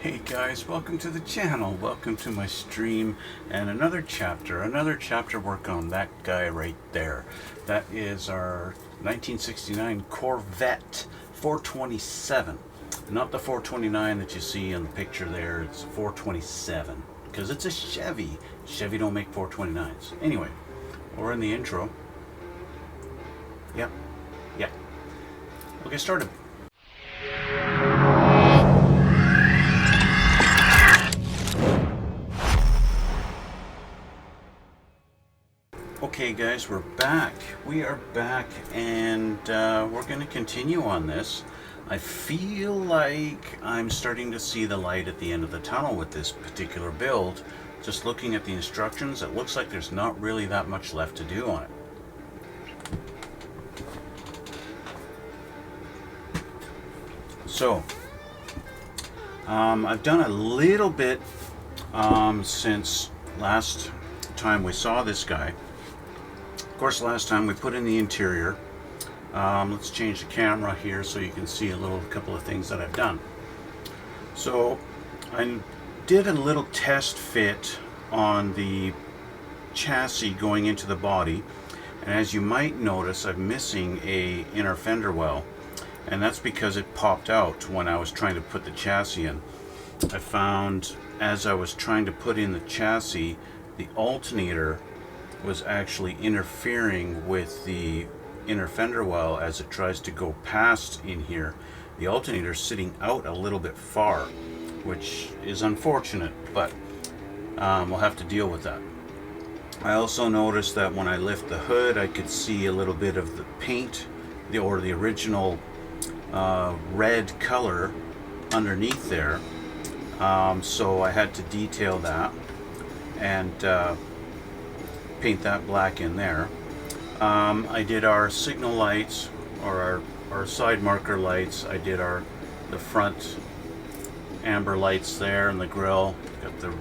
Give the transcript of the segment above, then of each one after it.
Hey guys, welcome to the channel, welcome to my stream, and another chapter work on that guy right there. That is our 1969 Corvette 427. Not the 429 that you see in the picture there, it's 427. Because it's a Chevy. Chevy don't make 429s. Anyway, we're in the intro. Yep. We'll get started. Okay guys, we're back. We are back, and we're going to continue on this. I feel like I'm starting to see the light at the end of the tunnel with this particular build. Just looking at the instructions, it looks like there's not really that much left to do on it. So, I've done a little bit since last time we saw this guy. Of course, last time we put in the interior. Let's change the camera here so you can see a couple of things that I've done. So I did a little test fit on the chassis going into the body, and as you might notice, I'm missing a inner fender well, and that's because it popped out when I was trying to put the chassis in. I found as I was trying to put in the chassis, the alternator was actually interfering with the inner fender well as it tries to go past in here. The alternator is sitting out a little bit far, which is unfortunate, but we'll have to deal with that. I also noticed that when I lift the hood, I could see a little bit of the paint, the original red color underneath there. So I had to detail that and paint that black in there. I did our signal lights, or our side marker lights. I did the front amber lights there and the grill. Got the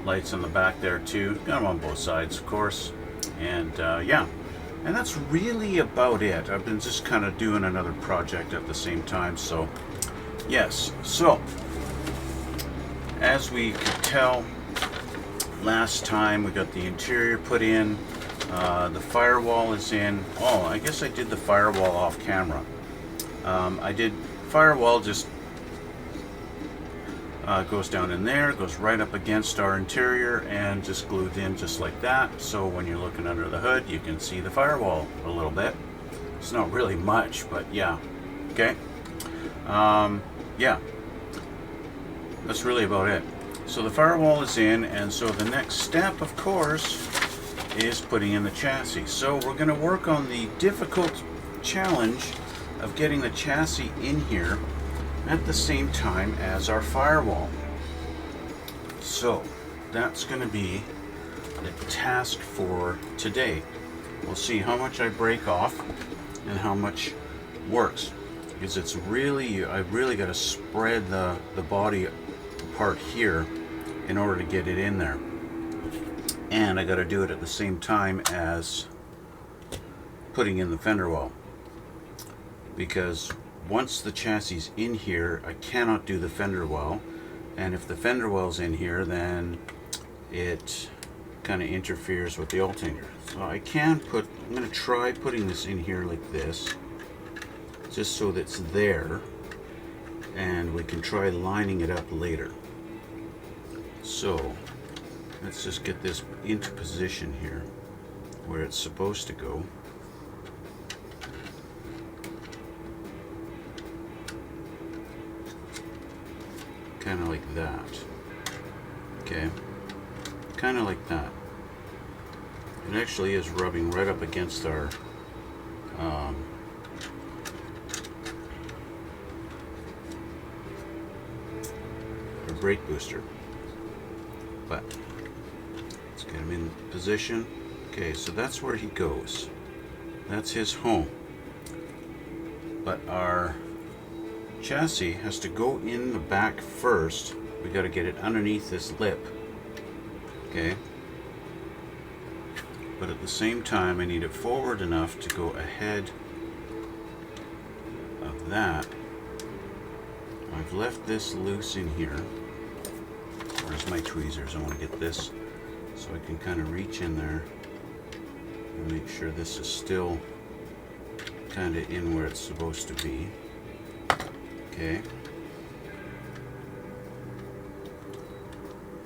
lights on the back there too. Got them on both sides, of course. And yeah, and that's really about it. I've been just kind of doing another project at the same time. So yes, so as we could tell, last time we got the interior put in, the firewall is in. Oh, I guess I did the firewall off camera. I did firewall, just goes down in there, goes right up against our interior, and just glued in just like that. So when you're looking under the hood, you can see the firewall a little bit. It's not really much, but yeah. Okay. Yeah. That's really about it. So the firewall is in, and so the next step, of course, is putting in the chassis. So we're going to work on the difficult challenge of getting the chassis in here at the same time as our firewall. So that's going to be the task for today. We'll see how much I break off and how much works, because it's really, I've really got to spread the body part here in order to get it in there, and I got to do it at the same time as putting in the fender well, because once the chassis is in here, I cannot do the fender well, and if the fender well's in here, then it kind of interferes with the alternator. So I'm going to try putting this in here like this, just so that it's there, and we can try lining it up later. So let's just get this into position here where it's supposed to go. Kind of like that. Okay, kind of like that. It actually is rubbing right up against our brake booster. But let's get him in position. Okay, so that's where he goes. That's his home. But our chassis has to go in the back first. We got to get it underneath this lip. Okay. But at the same time, I need it forward enough to go ahead of that. I've left this loose in here. Where's my tweezers? I want to get this so I can kind of reach in there and make sure this is still kind of in where it's supposed to be. Okay.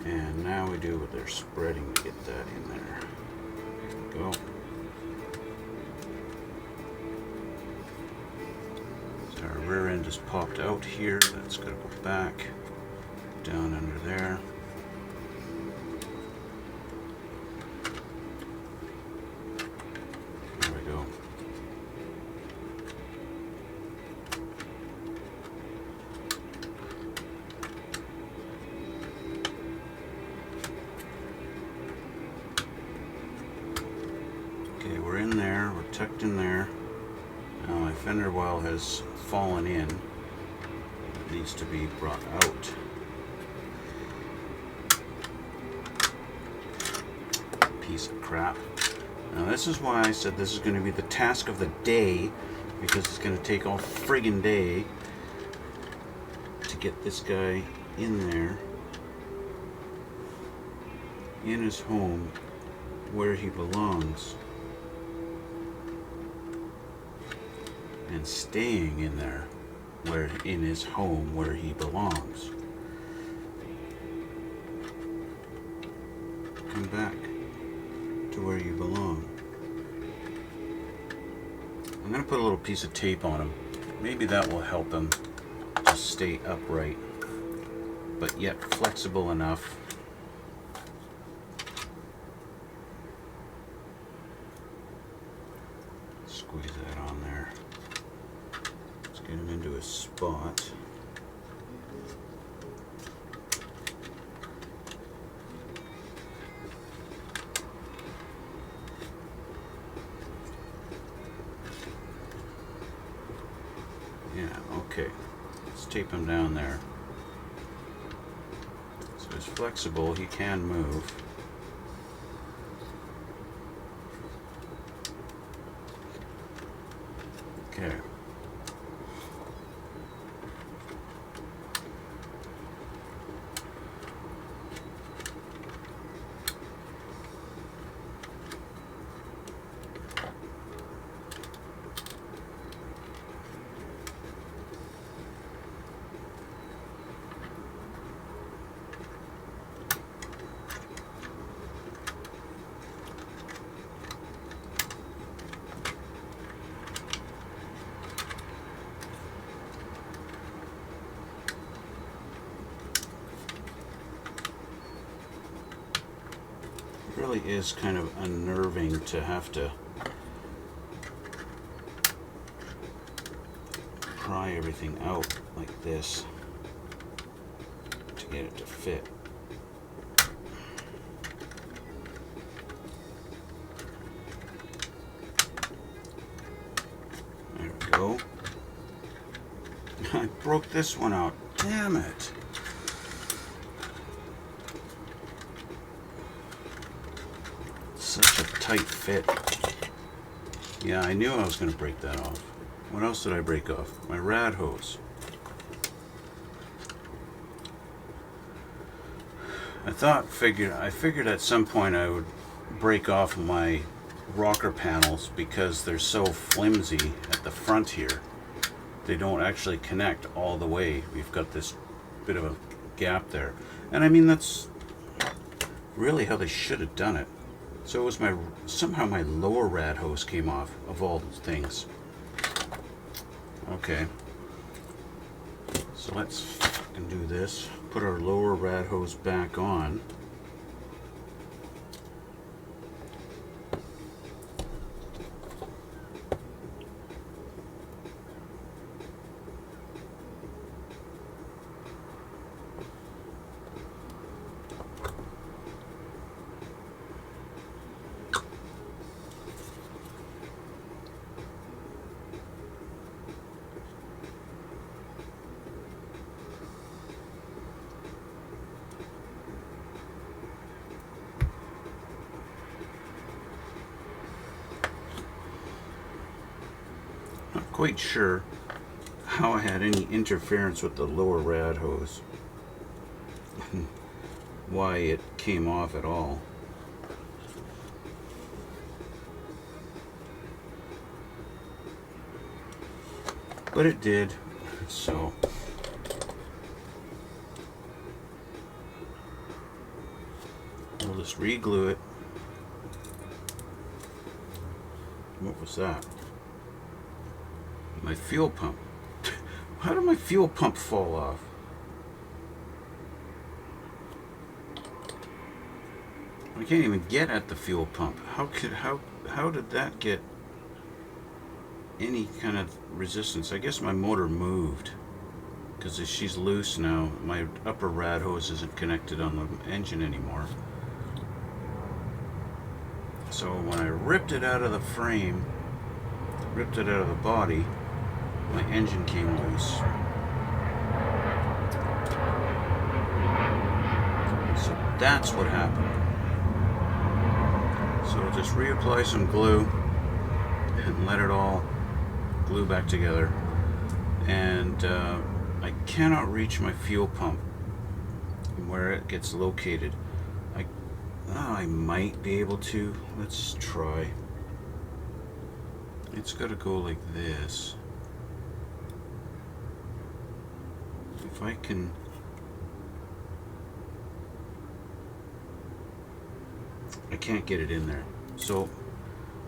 And now we do what they're spreading to get that in there. There we go. So our rear end is popped out here. That's got to go back down under there. There we go. Okay, we're in there, we're tucked in there. Now my fender well has fallen in. It needs to be brought out. Piece of crap. Now this is why I said this is going to be the task of the day, because it's going to take all friggin' day to get this guy in there, in his home, where he belongs, and staying in there, where in his home where he belongs. Come back to where you belong. I'm going to put a little piece of tape on him. Maybe that will help him just stay upright, but yet flexible enough. Squeeze that on there. Let's get him into his spot. Yeah, okay. Let's tape him down there. So he's flexible, he can move. Okay. Really is kind of unnerving to have to pry everything out like this to get it to fit. There we go. I broke this one out. Damn it. Such a tight fit. Yeah, I knew I was going to break that off. What else did I break off? My rad hose. I figured at some point I would break off my rocker panels because they're so flimsy at the front here. They don't actually connect all the way. We've got this bit of a gap there. And I mean, that's really how they should have done it. So it was somehow my lower rad hose came off, of all things. Okay. So let's fucking do this. Put our lower rad hose back on. Quite sure how I had any interference with the lower rad hose. Why it came off at all. But it did, so we'll just re-glue it. What was that? My fuel pump. How did my fuel pump fall off? I can't even get at the fuel pump. How did that get any kind of resistance? I guess my motor moved because she's loose now. My upper rad hose isn't connected on the engine anymore. So when I ripped it out of the frame, ripped it out of the body, my engine came loose. So that's what happened. So I'll just reapply some glue and let it all glue back together. And I cannot reach my fuel pump where it gets located. I might be able to. Let's try. It's got to go like this. If I can... I can't get it in there. So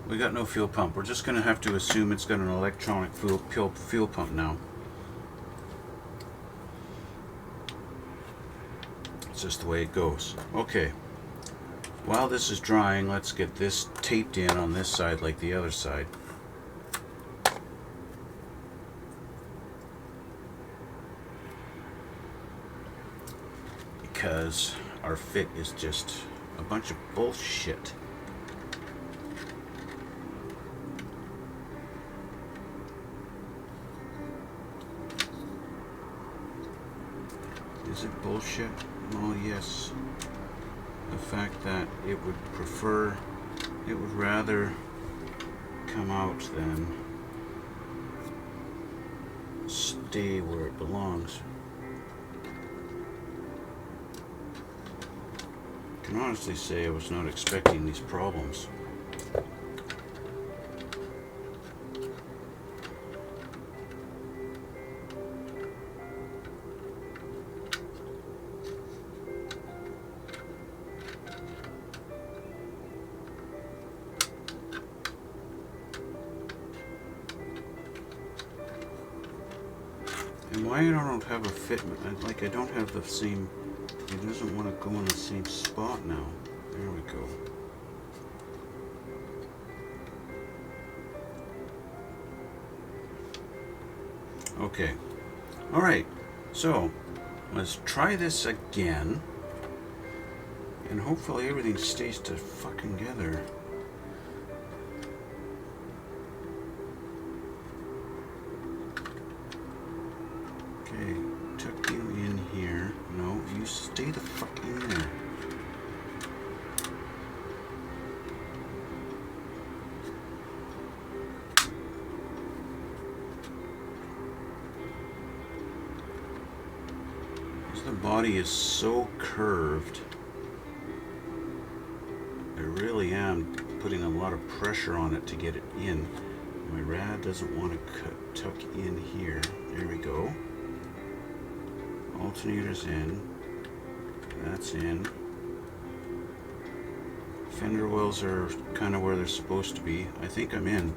we got no fuel pump. We're just going to have to assume it's got an electronic fuel pump now. It's just the way it goes. Okay. While this is drying, let's get this taped in on this side like the other side. Because our fit is just a bunch of bullshit. Is it bullshit? Oh yes. The fact that it would rather come out than stay where it belongs. I can honestly say I was not expecting these problems. And why I don't have a fitment, like I don't have the same, it doesn't want to go in the same spot now. There we go. Okay. Alright, so let's try this again. And hopefully everything stays to fucking together. Okay, tuck you in here. No, you stay the fuck in there. Because the body is so curved, I really am putting a lot of pressure on it to get it in. My rad doesn't want to tuck in here. There we go. Alternator's in. That's in. Fender wells are kind of where they're supposed to be. I think I'm in.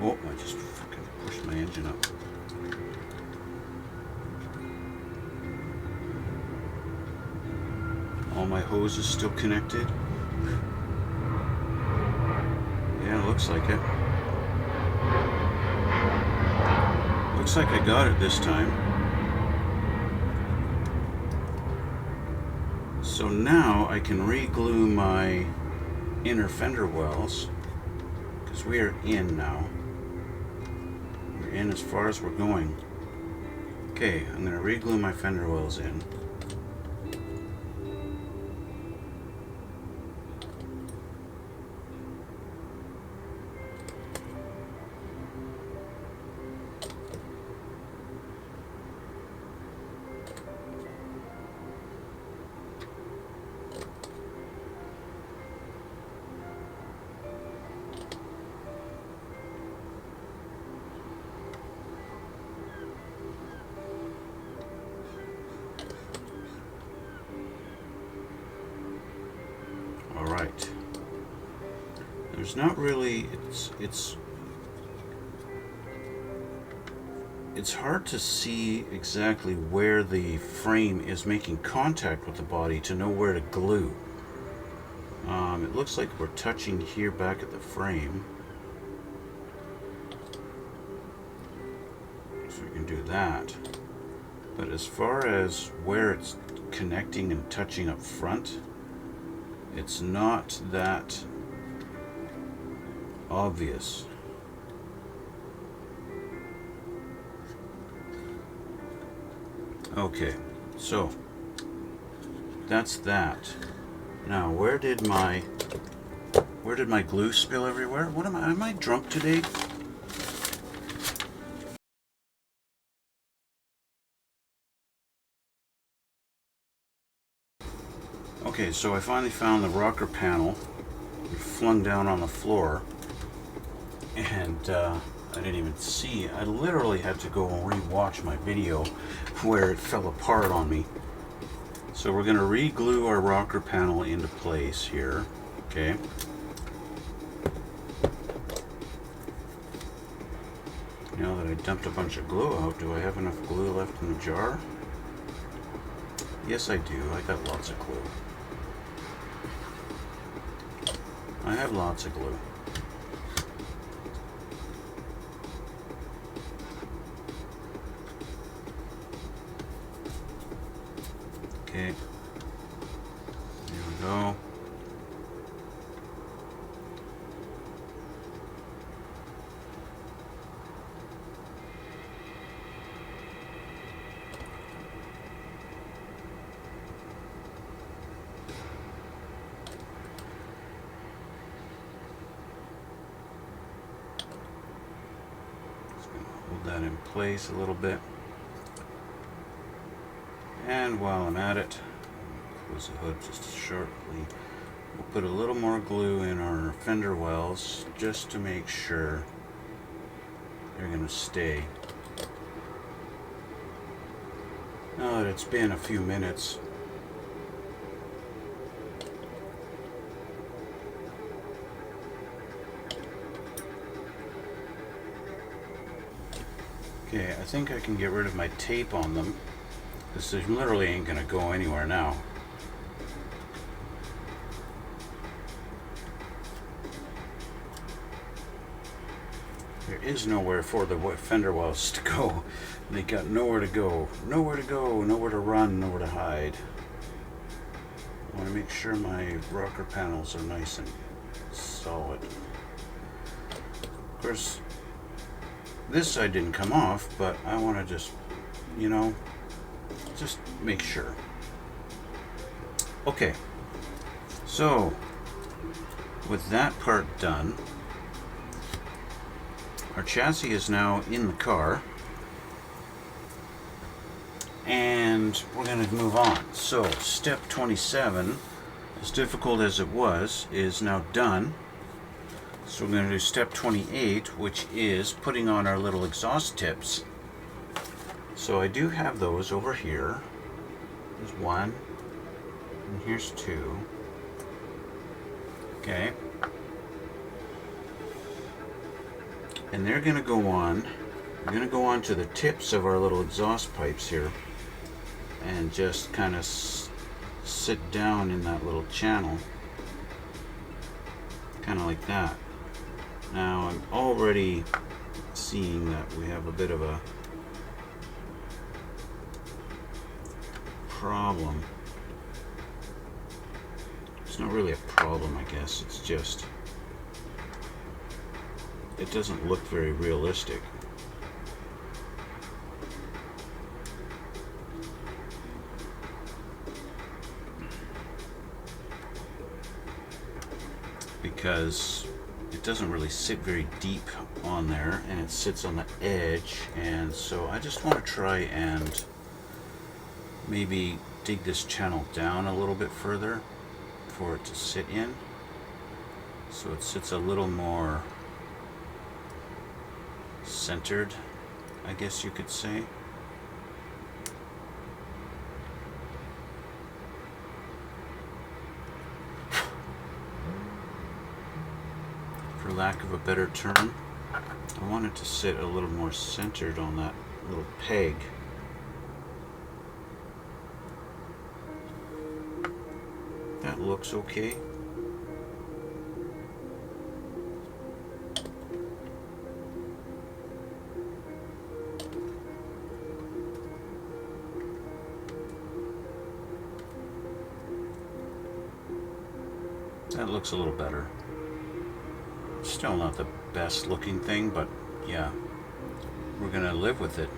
Oh, I just fucking pushed my engine up. All my hoses still connected. Yeah, looks like it. Looks like I got it this time. So now I can re-glue my inner fender wells, because we are in now. We're in as far as we're going. Okay, I'm going to re-glue my fender wells in. Right. There's not really, it's hard to see exactly where the frame is making contact with the body to know where to glue. It looks like we're touching here back at the frame. So we can do that. But as far as where it's connecting and touching up front, it's not that obvious. Okay, so that's that. Now, where did my glue spill everywhere? What am I drunk today? Okay, so I finally found the rocker panel flung down on the floor, and I didn't even see. I literally had to go and re-watch my video where it fell apart on me. So we're going to re-glue our rocker panel into place here. Okay. Now that I dumped a bunch of glue out, do I have enough glue left in the jar? Yes, I do. I got lots of glue. I have lots of glue. Okay. There we go. That in place a little bit, and while I'm at it, close the hood just shortly. We'll put a little more glue in our fender wells just to make sure they're going to stay. Now that it's been a few minutes, okay, I think I can get rid of my tape on them. This literally ain't going to go anywhere now. There is nowhere for the fender wells to go. They got nowhere to go. Nowhere to go, nowhere to run, nowhere to hide. I want to make sure my rocker panels are nice and solid. Of course, this side didn't come off, but I want to just, just make sure. Okay, so with that part done, our chassis is now in the car, and we're going to move on. So step 27, as difficult as it was, is now done. So we're going to do step 28, which is putting on our little exhaust tips. So I do have those over here. There's one, and here's two. Okay. And they're going to go on. We're going to go on to the tips of our little exhaust pipes here, and just kind of sit down in that little channel, kind of like that. Now I'm already seeing that we have a bit of a problem. It's not really a problem, I guess. It's just, it doesn't look very realistic. Because it doesn't really sit very deep on there, and it sits on the edge, and so I just want to try and maybe dig this channel down a little bit further for it to sit in, so it sits a little more centered, I guess you could say. of a better turn. I want it to sit a little more centered on that little peg. That looks okay. That looks a little better. Still not the best looking thing, but yeah, we're gonna live with it.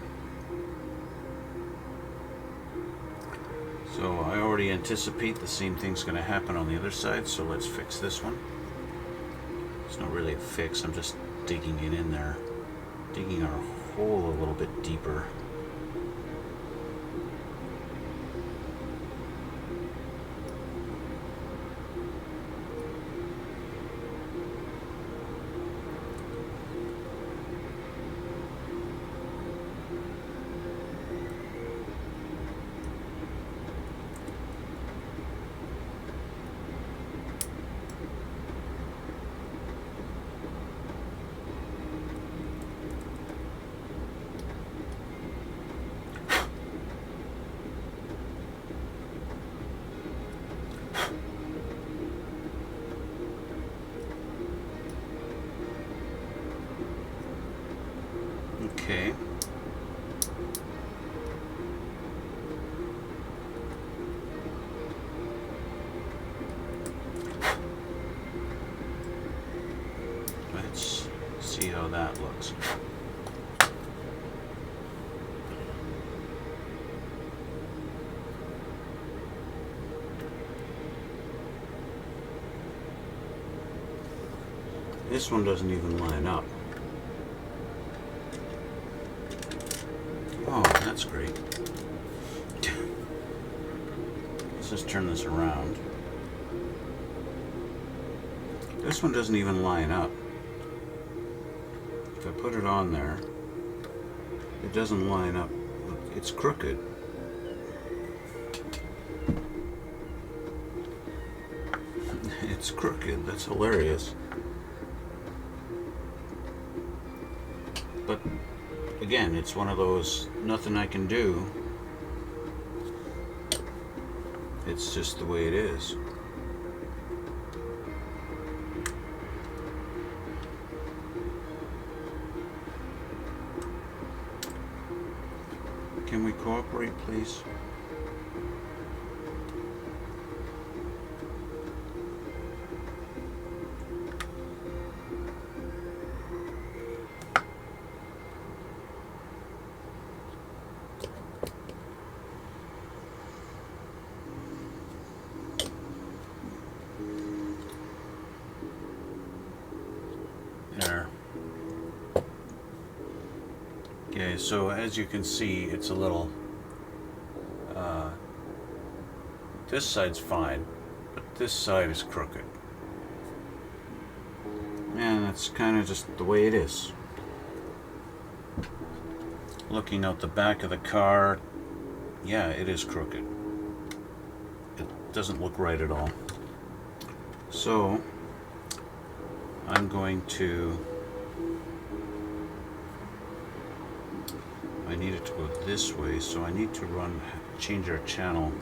So I already anticipate the same thing's gonna happen on the other side, so let's fix this one. It's not really a fix, I'm just digging it in there. Digging our hole a little bit deeper. Okay. Let's see how that looks. This one doesn't even line up. Oh, that's great. Let's just turn this around. This one doesn't even line up. If I put it on there, it doesn't line up. It's crooked. It's crooked. That's hilarious. But again, it's one of those, nothing I can do. It's just the way it is. Can we cooperate, please? There. Okay, so as you can see, it's a little, this side's fine, but this side is crooked. And that's kind of just the way it is. Looking out the back of the car, yeah, it is crooked. It doesn't look right at all. So, I'm going to, I need it to go this way, so I need to change our channel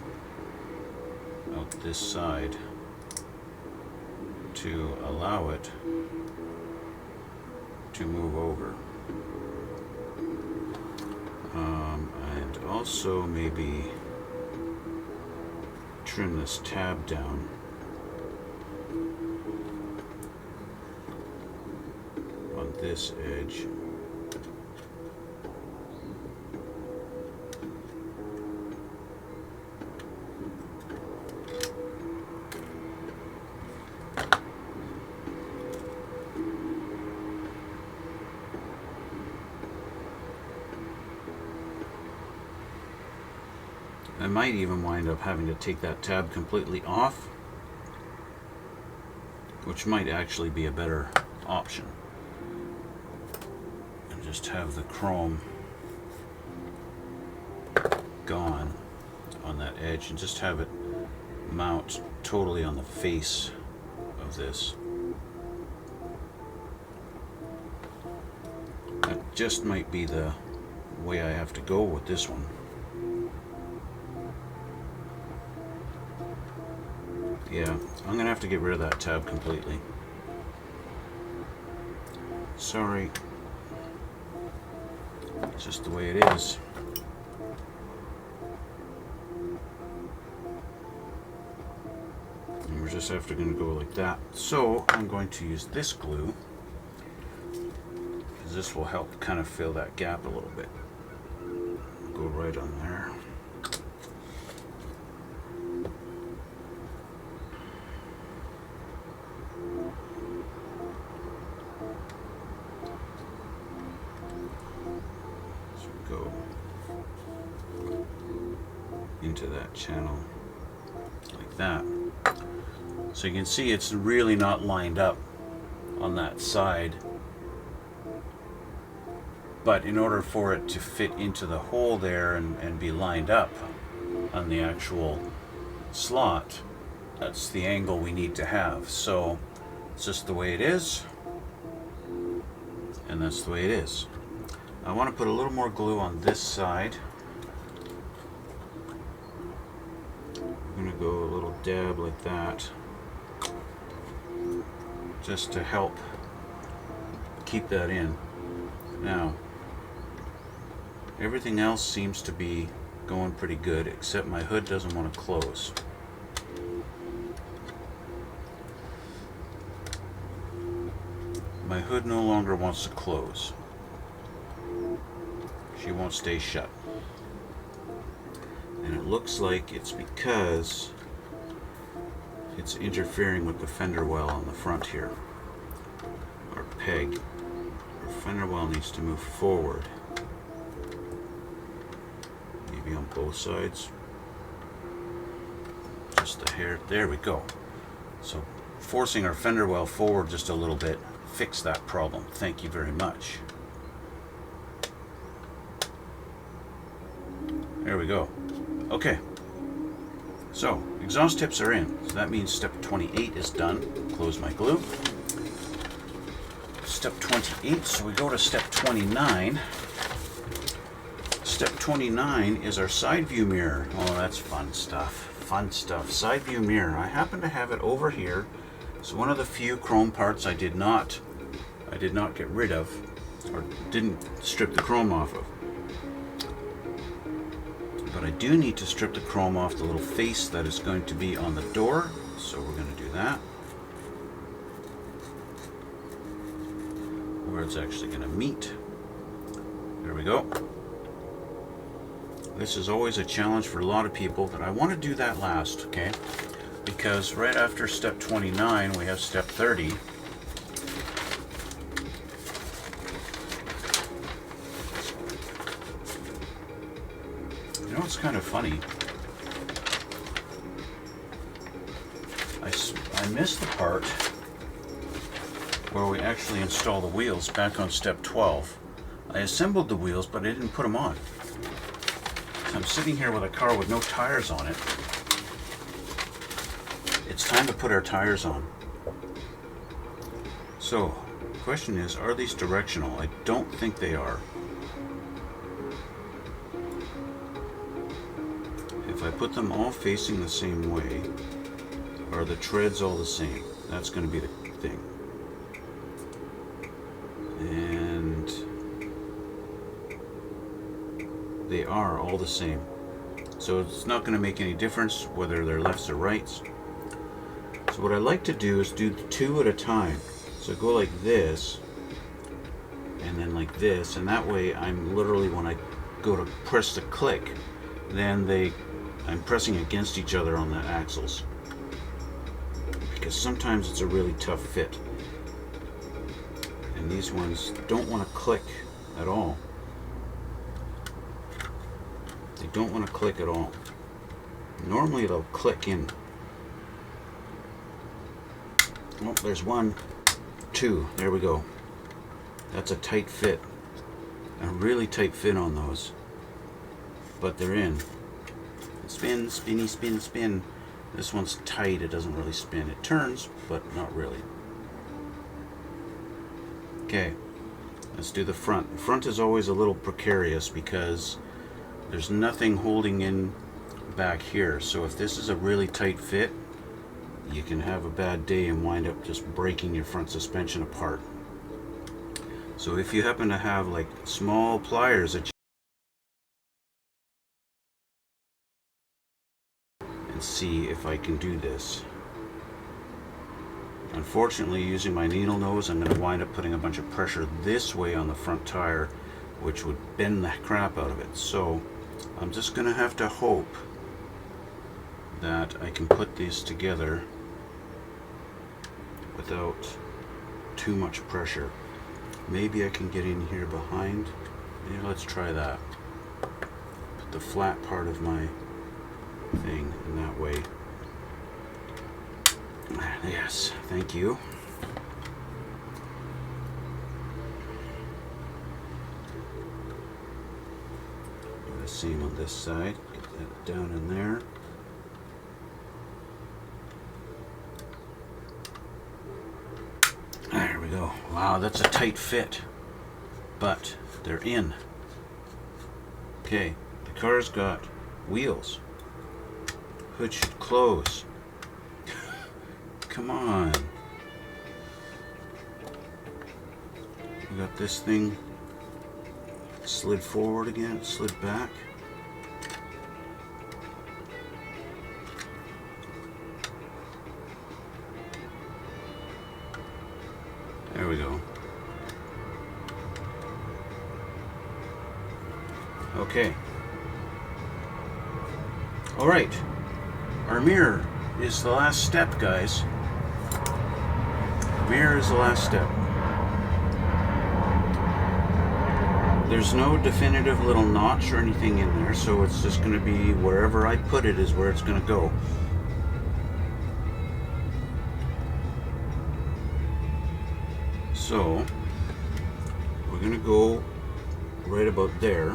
out this side to allow it to move over. And also maybe trim this tab down. On this edge. I might even wind up having to take that tab completely off, which might actually be a better option. And just have the chrome gone on that edge and just have it mount totally on the face of this. just might be the way I have to go with this one. Yeah, I'm gonna have to get rid of that tab completely. Sorry. It's just the way it is. And we're just after going to go like that. So I'm going to use this glue, because this will help kind of fill that gap a little bit. Go right on there. Go into that channel like that. So you can see it's really not lined up on that side, but in order for it to fit into the hole there and be lined up on the actual slot, that's the angle we need to have. So it's just the way it is, and that's the way it is. I want to put a little more glue on this side. I'm going to go a little dab like that, just to help keep that in. Now, everything else seems to be going pretty good, except my hood doesn't want to close. My hood no longer wants to close. She won't stay shut. And it looks like it's because it's interfering with the fender well on the front here. Our peg. Our fender well needs to move forward. Maybe on both sides. Just a hair. There we go. So forcing our fender well forward just a little bit fixed that problem. Thank you very much. There we go. Okay. So, exhaust tips are in. So that means step 28 is done. Close my glue. Step 28, so we go to step 29. Step 29 is our side view mirror. Oh, that's fun stuff. Fun stuff. Side view mirror. I happen to have it over here. It's one of the few chrome parts I did not get rid of, or didn't strip the chrome off of. But I do need to strip the chrome off the little face that is going to be on the door, so we're going to do that. Where it's actually going to meet. There we go. This is always a challenge for a lot of people, but I want to do that last, okay? Because right after step 29, we have step 30. You know, it's kind of funny. I missed the part where we actually install the wheels back on step 12. I assembled the wheels, but I didn't put them on. So I'm sitting here with a car with no tires on it. It's time to put our tires on. So, the question is, are these directional? I don't think they are. If I put them all facing the same way, are the treads all the same? That's going to be the thing. And they are all the same. So it's not going to make any difference whether they're lefts or rights. So what I like to do is do two at a time. So go like this, and then like this, and that way I'm literally, when I go to press the click, then I'm pressing against each other on the axles. Because sometimes it's a really tough fit. And these ones don't want to click at all. They don't want to click at all. Normally they'll click in. Oh, there's one, two, there we go. That's a tight fit. A really tight fit on those. But they're in. Spin, spinny, spin, spin. This one's tight, it doesn't really spin. It turns, but not really. Okay, Let's do the front. The front is always a little precarious because there's nothing holding in back here. So if this is a really tight fit, you can have a bad day and wind up just breaking your front suspension apart. So if you happen to have like small pliers that and see if I can do this. Unfortunately, using my needle nose, I'm going to wind up putting a bunch of pressure this way on the front tire, which would bend the crap out of it. So I'm just going to have to hope that I can put these together without too much pressure. Maybe I can get in here behind. Yeah, let's try that. Put the flat part of my thing in that way. Yes, thank you. The same on this side. Get that down in there. There we go. Wow, that's a tight fit, but they're in. Okay, the car's got wheels. Hood should close. Come on. We got this thing slid forward again, slid back. There we go. Okay. All right. Our mirror is the last step, guys. Mirror is the last step. There's no definitive little notch or anything in there, so it's just going to be wherever I put it is where it's going to go. So we're going to go right about there,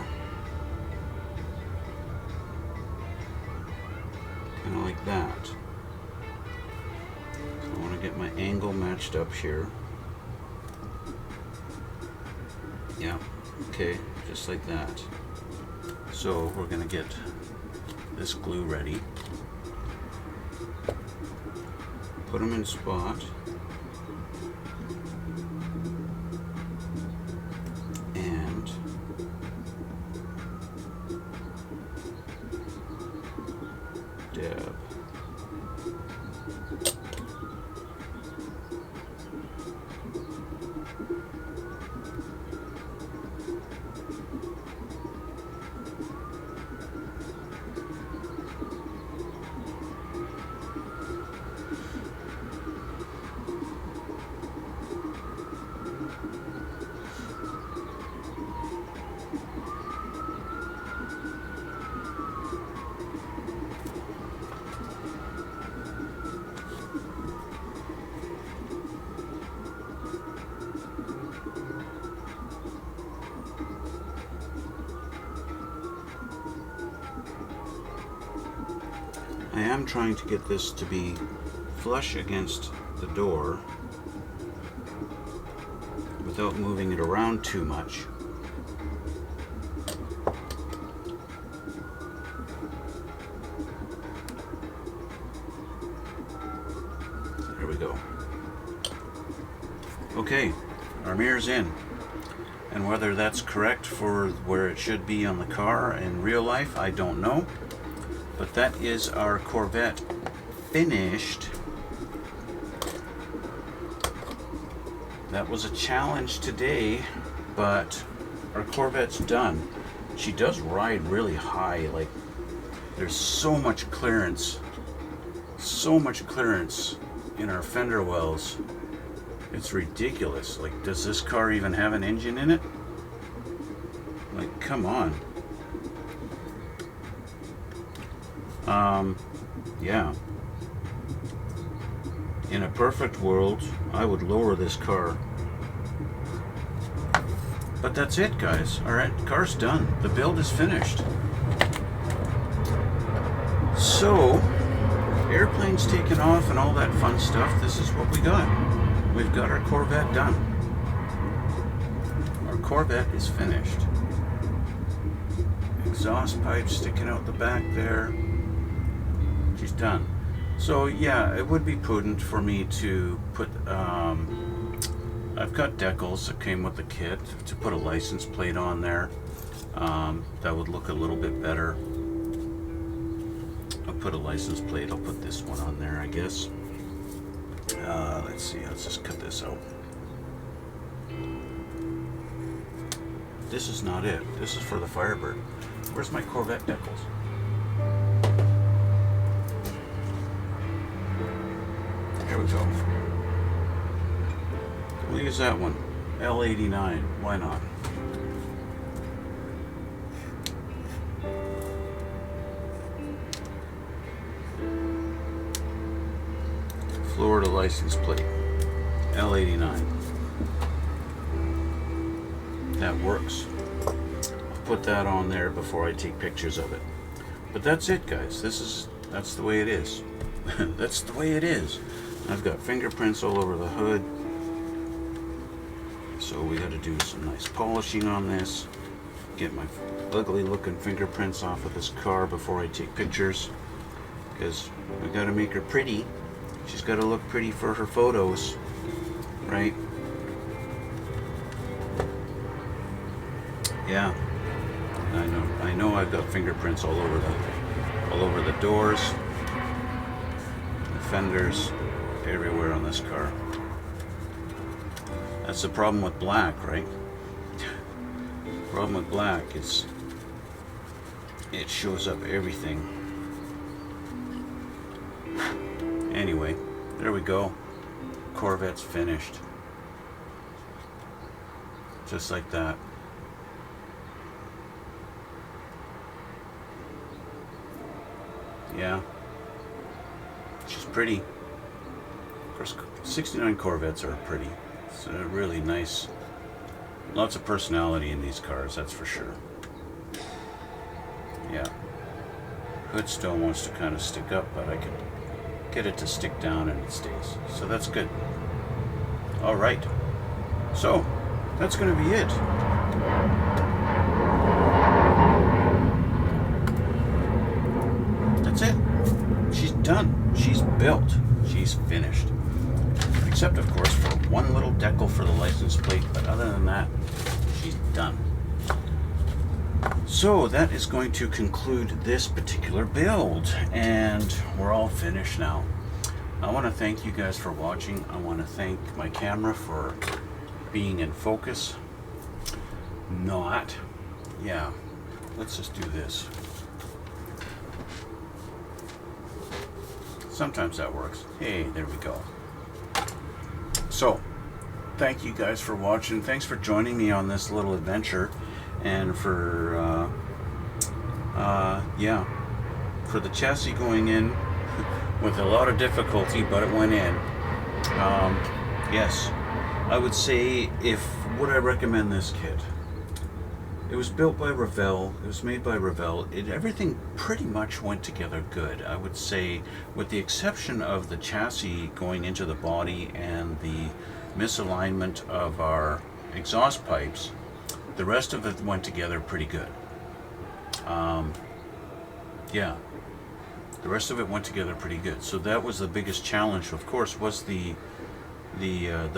kind of like that. I want to get my angle matched up here. Yeah, okay, just like that. So we're going to get this glue ready. Put them in spot. And dab. I am trying to get this to be flush against the door without moving it around too much. There we go. Okay, our mirror's in. And whether that's correct for where it should be on the car in real life, I don't know. But that is our Corvette finished. That was a challenge today, but our Corvette's done. She does ride really high, like there's so much clearance in our fender wells. It's ridiculous. Like, does this car even have an engine in it? Like, come on. Yeah. In a perfect world, I would lower this car. But that's it, guys. Alright, the car's done. The build is finished. So, airplanes taken off and all that fun stuff, this is what we got. We've got our Corvette done. Our Corvette is finished. Exhaust pipe sticking out the back there. She's done. So yeah, it would be prudent for me to put, I've got decals that came with the kit, to put a license plate on there. That would look a little bit better. I'll put a license plate, I'll put this one on there, I guess. Let's see, let's just cut this out. This is not it. This is for the Firebird. Where's my Corvette decals? There we go. We'll use that one. L89. Why not? Florida license plate. L89. That works. I'll put that on there before I take pictures of it. But that's it, guys. That's the way it is. That's the way it is. I've got fingerprints all over the hood. So we got to do some nice polishing on this. Get my ugly looking fingerprints off of this car before I take pictures. Because we got to make her pretty. She's got to look pretty for her photos, right? Yeah, I know. I've got fingerprints all over the doors, the fenders, everywhere on this car. That's the problem with black, right? The problem with black is it shows up everything. Anyway, there we go. Corvette's finished. Just like that. Yeah. She's pretty. Of course, 69 Corvettes are pretty. It's really nice. Lots of personality in these cars, that's for sure. Yeah. Hood still wants to kind of stick up, but I can get it to stick down and it stays. So that's good. All right. So that's going to be it. That's it. She's done. She's built. She's finished. Except, of course, for one little decal for the license plate. But other than that, she's done. So that is going to conclude this particular build, and we're all finished now. I want to thank you guys for watching. I want to thank my camera for being in focus. Not. Yeah, let's just do this. Sometimes that works. Hey, there we go. So, thank you guys for watching. Thanks for joining me on this little adventure. And for, yeah, for the chassis going in with a lot of difficulty, but it went in. Yes, I would say, would I recommend this kit? It was built by Revell. It was made by Revell. Everything pretty much went together good. I would say, with the exception of the chassis going into the body and the misalignment of our exhaust pipes, the rest of it went together pretty good. Yeah, the rest of it went together pretty good. So that was the biggest challenge, of course, was the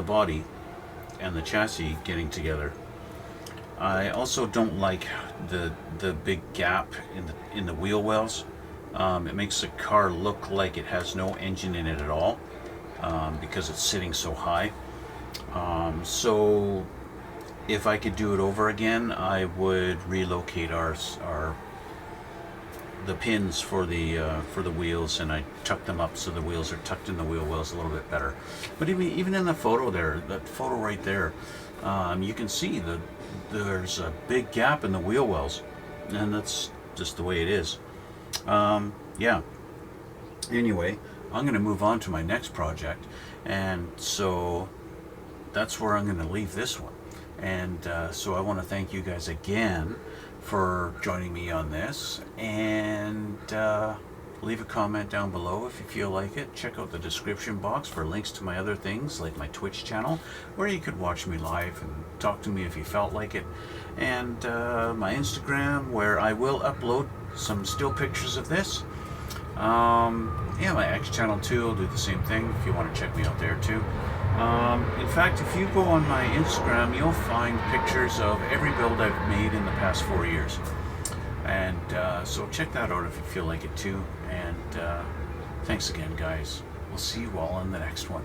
body and the chassis getting together. I also don't like the big gap in the wheel wells. It makes the car look like it has no engine in it at all, because it's sitting so high. So if I could do it over again, I would relocate the pins for the wheels, and I tuck them up so the wheels are tucked in the wheel wells a little bit better. But even in the photo there, that photo right there, you can see there's a big gap in the wheel wells, and that's just the way it is. Yeah. Anyway, I'm going to move on to my next project, and so that's where I'm going to leave this one. And so I want to thank you guys again for joining me on this, and Leave a comment down below if you feel like it. Check out the description box for links to my other things, like my Twitch channel, where you could watch me live and talk to me if you felt like it. And my Instagram, where I will upload some still pictures of this. Yeah, my X channel too, I'll do the same thing if you want to check me out there too. In fact, if you go on my Instagram, you'll find pictures of every build I've made in the past 4 years. And so check that out if you feel like it too. And thanks again, guys. We'll see you all in the next one.